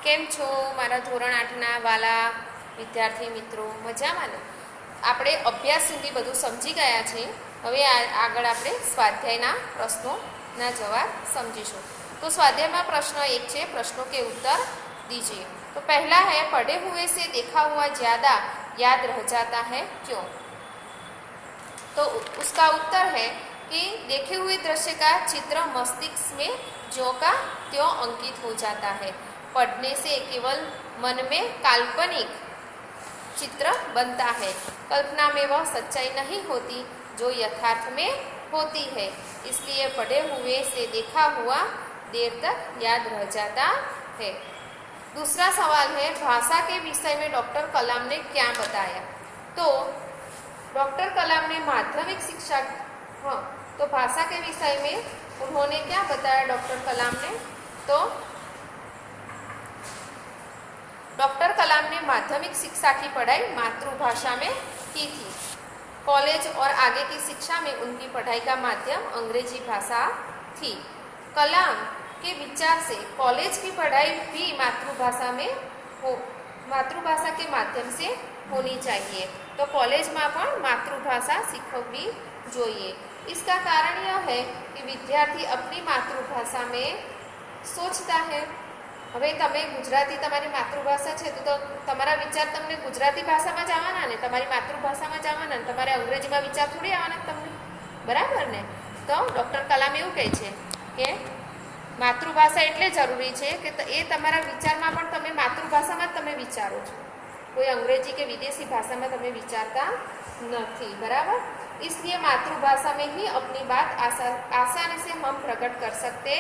કેમ છો મારા ધોરણ 8ના વાલા વિદ્યાર્થી મિત્રો? મજામાં ને? આપણે અભ્યાસ સુધી બધું સમજી ગયા છે. હવે આગળ આપણે સ્વાધ્યાયના પ્રશ્નોના જવાબ સમજીશું. તો સ્વાધ્યાયમાં પ્રશ્ન 1 છે, प्रश्नों के उत्तर दीजिए. तो पहला है, पढ़े हुए से देखा हुआ ज़्यादा याद रह जाता है, क्यों? तो उसका उत्तर है कि देखे हुए दृश्य का चित्र मस्तिष्क में ज्यों का त्यों अंकित हो जाता है. पढ़ने से केवल मन में काल्पनिक चित्र बनता है. कल्पना में वह सच्चाई नहीं होती जो यथार्थ में होती है. इसलिए पढ़े हुए से देखा हुआ देर तक याद रह जाता है. दूसरा सवाल है, भाषा के विषय में डॉक्टर कलाम ने क्या बताया? तो डॉक्टर कलाम ने माध्यमिक शिक्षा तो भाषा के विषय में उन्होंने क्या बताया डॉक्टर कलाम ने? तो डॉक्टर कलाम ने माध्यमिक शिक्षा की पढ़ाई मातृभाषा में की थी. कॉलेज और आगे की शिक्षा में उनकी पढ़ाई का माध्यम अंग्रेजी भाषा थी. कलाम के विचार से कॉलेज की पढ़ाई भी मातृभाषा के माध्यम से होनी चाहिए. तो कॉलेज में पण मातृभाषा सीखवी જોઈએ. इसका कारण यह है कि विद्यार्थी अपनी मातृभाषा में सोचता है. હવે તમે ગુજરાતી તમારી માતૃભાષા છે તો તમારા વિચાર તમને ગુજરાતી ભાષામાં જ આવવાના ને, તમારી માતૃભાષામાં જ આવવાના ને, તમારે અંગ્રેજીમાં વિચાર થોડી આવવાના તમને, બરાબર ને? તો ડૉક્ટર કલામ એવું કહે છે કે માતૃભાષા એટલે જરૂરી છે કે એ તમારા વિચારમાં પણ તમે માતૃભાષામાં જ તમે વિચારો છો, કોઈ અંગ્રેજી કે વિદેશી ભાષામાં તમે વિચારતા નથી, બરાબર? इसलिए मातृभाषा में ही अपनी बात आसानी से हम प्रकट कर सकते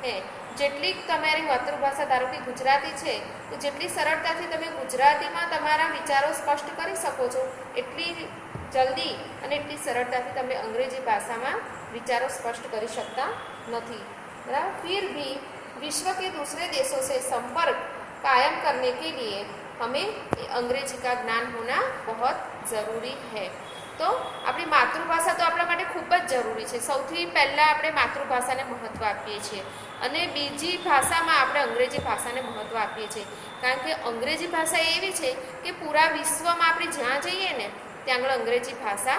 हैं. જેટલી તમારી માતૃભાષા ધારો કે ગુજરાતી છે તો જેટલી સરળતાથી તમે ગુજરાતીમાં તમારા વિચારો સ્પષ્ટ કરી શકો છો એટલી જલ્દી અને એટલી સરળતાથી તમે અંગ્રેજી ભાષામાં વિચારો સ્પષ્ટ કરી શકતા નથી, બરાબર? फिर भी विश्व के दूसरे देशों से संपर्क कायम करने के लिए हमें अंग्रेजी का ज्ञान होना बहुत ज़रूरी है. તો આપણી માતૃભાષા તો આપણા માટે ખૂબ જ જરૂરી છે. સૌથી પહેલાં આપણે માતૃભાષાને મહત્ત્વ આપીએ છીએ અને બીજી ભાષામાં આપણે અંગ્રેજી ભાષાને મહત્ત્વ આપીએ છીએ, કારણ કે અંગ્રેજી ભાષા એવી છે કે પૂરા વિશ્વમાં આપણે જ્યાં જઈએ ને ત્યાં આગળ અંગ્રેજી ભાષા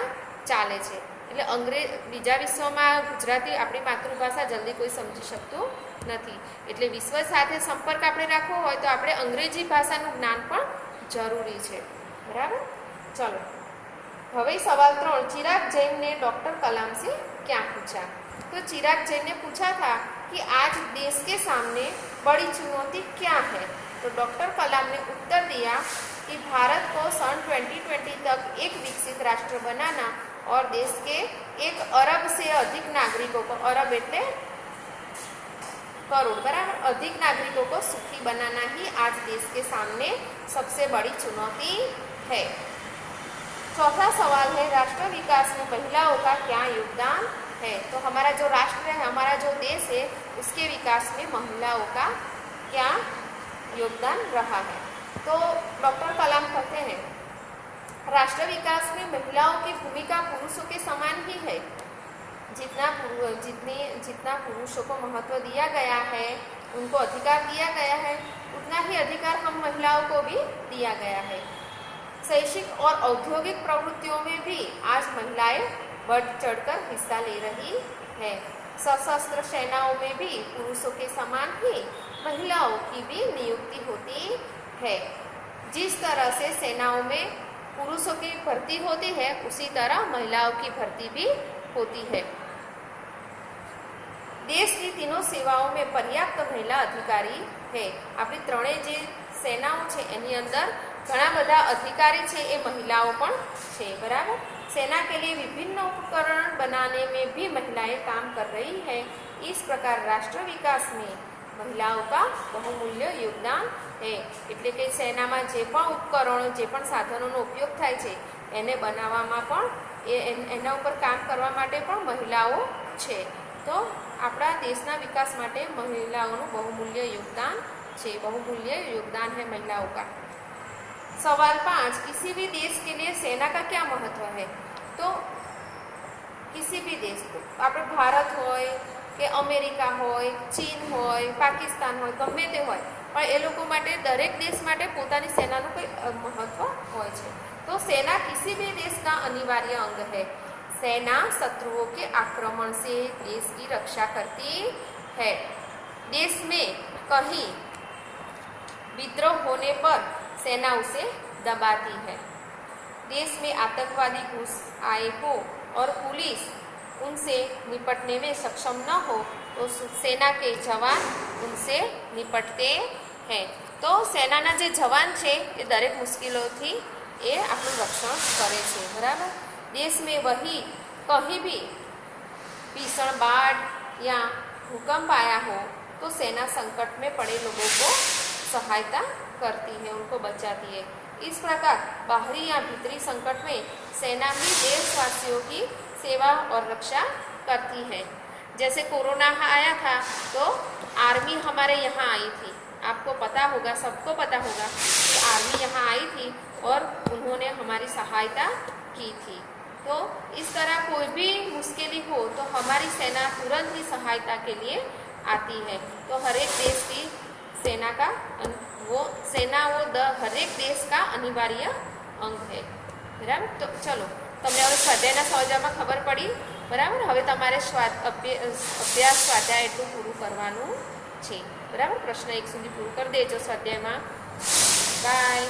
ચાલે છે. એટલે બીજા વિશ્વમાં ગુજરાતી આપણી માતૃભાષા જલ્દી કોઈ સમજી શકતું નથી. એટલે વિશ્વ સાથે સંપર્ક આપણે રાખવો હોય તો આપણે અંગ્રેજી ભાષાનું જ્ઞાન પણ જરૂરી છે, બરાબર? ચલો હવે सवाल 3, चिराग जैन ने डॉक्टर कलाम से क्या पूछा? तो चिराग जैन ने पूछा था कि आज देश के सामने बड़ी चुनौती क्या है? तो डॉक्टर कलाम ने उत्तर दिया कि भारत को सन 2020 तक एक विकसित राष्ट्र बनाना और देश के 1 अरब से अधिक नागरिकों को, अरब एटले करोड़, बराबर, अधिक नागरिकों को सुखी बनाना ही आज देश के सामने सबसे बड़ी चुनौती है. चौथा सवाल है, राष्ट्र विकास में महिलाओं का क्या योगदान है? तो हमारा जो राष्ट्र है, हमारा जो देश है, उसके विकास में महिलाओं का क्या योगदान रहा है? तो डॉक्टर कलाम कहते हैं राष्ट्र विकास में महिलाओं की भूमिका पुरुषों के समान ही है. जितना पुरुषों को महत्व दिया गया है, उनको अधिकार दिया गया है, उतना ही अधिकार हम महिलाओं को भी दिया गया है. शैक्षिक और औद्योगिक प्रवृत्तियों में भी आज महिलाएं बढ़ चढ़कर हिस्सा ले रही है. सशस्त्र सेनाओं में भी पुरुषों के समान ही महिलाओं की भी नियुक्ति होती है. जिस तरह से सेनाओं में पुरुषों की भर्ती होती है, उसी तरह महिलाओं की भर्ती भी होती है. देश की तीनों सेवाओं में पर्याप्त महिला अधिकारी है. આપણી ત્રણેય જે સેનાઓ છે એની અંદર ઘણા બધા अधिकारी છે એ महिलाओं પણ છે, बराबर? सेना के लिए विभिन्न उपकरण बनाने में भी महिलाएं काम कर रही है. इस प्रकार राष्ट्र विकास में महिलाओं का बहुमूल्य योगदान है. એટલે કે સેનામાં જે પણ ઉપકરણો, જે પણ સાધનોનો ઉપયોગ થાય છે એને બનાવવામાં પણ એના ઉપર કામ કરવા માટે પણ મહિલાઓ છે. તો આપણા દેશના વિકાસ માટે મહિલાઓનું बहुमूल्य योगदान છે, बहुमूल्य योगदान है महिलाओं का. सवाल 5, किसी भी देश के लिए सेना का क्या महत्व है? तो किसी भी देश को, આપણે ભારત હોય કે અમેરિકા હોય, ચીન હોય, પાકિસ્તાન હોય, ગમે તે હોય, પણ એ લોકો માટે દરેક દેશ માટે પોતાની સેનાનું કોઈ મહત્વ હોય છે। तो सेना किसी भी देश का अनिवार्य अंग है। सेना शत्रुओं के आक्रमण से देश की रक्षा करती है। देश में कहीं विद्रोह होने पर सेना उसे दबाती है। देश में आतंकवादी घुस आए हो और पुलिस उनसे निपटने में सक्षम न हो तो सेना के जवान उनसे निपटते हैं। तो सेनाना जे जवान छे ए दरेक मुश्किलोथी ए आपणुं रक्षण करे छे। बराबर। देश में वही कहीं भी भीषण बाढ़ या भूकंप आया हो तो सेना संकट में पड़े लोगों को सहायता करती है, उनको बचाती है। इस प्रकार बाहरी या भीतरी संकट में सेना ही देशवासियों की सेवा और रक्षा करती है। जैसे कोरोना आया था तो आर्मी हमारे यहाँ आई थी। आपको पता होगा, सबको पता होगा कि आर्मी यहाँ आई थी और उन्होंने हमारी सहायता की थी। तो इस तरह कोई भी मुश्किल हो तो हमारी सेना तुरंत ही सहायता के लिए आती है। तो हर एक देश की सेना का हर एक देश का अनिवार्य अंग है। बराबर। तो चलो तमने हवे स्वाध्यायना समजवामां खबर पड़ी। बराबर। हवे तमारे अभ्यास स्वाध्याय एटલું પૂરું કરવાનું છે। बराबर। प्रश्न 1 સુધી પૂરું કરી દેજો स्वाध्यायમાં। बाय।